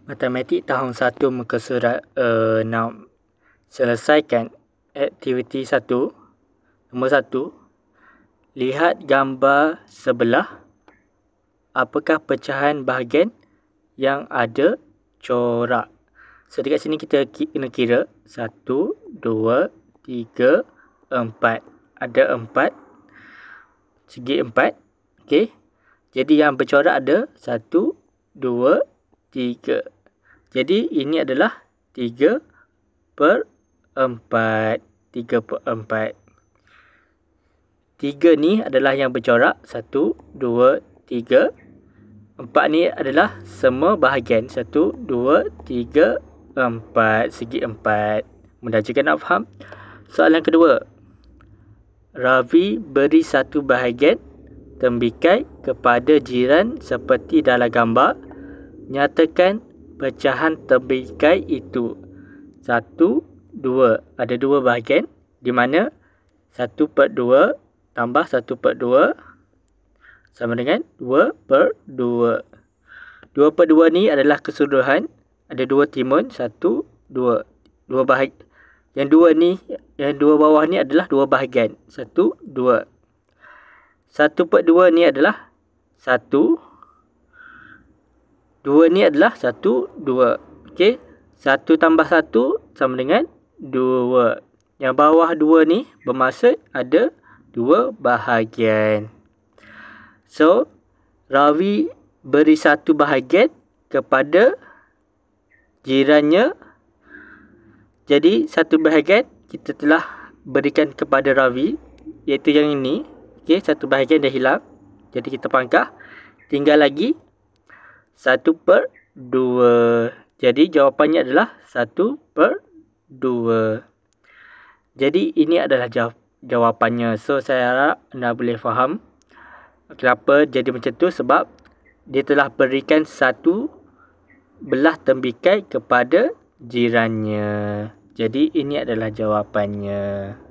Matematik tahun 1 muka surat 6. Selesaikan aktiviti 1. Nombor 1. Lihat gambar sebelah. Apakah pecahan bahagian yang ada corak? So dekat sini kita kena kira 1, 2, 3, 4. Ada 4. Segi 4. Okey. Jadi yang bercorak ada 1, 2, 3. Jadi ini adalah 3/4. 3/4. 3 ni adalah yang bercorak. 1, 2, 3. 4 ni adalah semua bahagian. 1, 2, 3, 4. Segi 4. Mudah juga nak faham. Soalan kedua. Ravi beri satu bahagian tembikai kepada jiran seperti dalam gambar. Nyatakan pecahan tembikai itu. 1, 2. Ada 2 bahagian. Di mana 1/2 tambah 1/2 sama dengan 2/2. 2/2 ni adalah keseluruhan. Ada 2 timun. 1, 2. 2 bahagian. Yang 2 ni, yang 2 bawah ni adalah 2 bahagian. 1, 2. 1/2 ni adalah 1. 2 ni adalah 1, 2. Okey. 1 tambah 1 sama dengan 2. Yang bawah 2 ni bermaksud ada 2 bahagian. So, Ravi beri satu bahagian kepada jirannya. Jadi, satu bahagian kita telah berikan kepada Ravi, iaitu yang ini. Okey, satu bahagian dah hilang. Jadi, kita pangkah. Tinggal lagi 1/2. Jadi jawapannya adalah 1/2. Jadi ini adalah jawapannya. So saya harap anda boleh faham kenapa jadi macam tu, sebab dia telah berikan satu belah tembikai kepada jirannya. Jadi ini adalah jawapannya.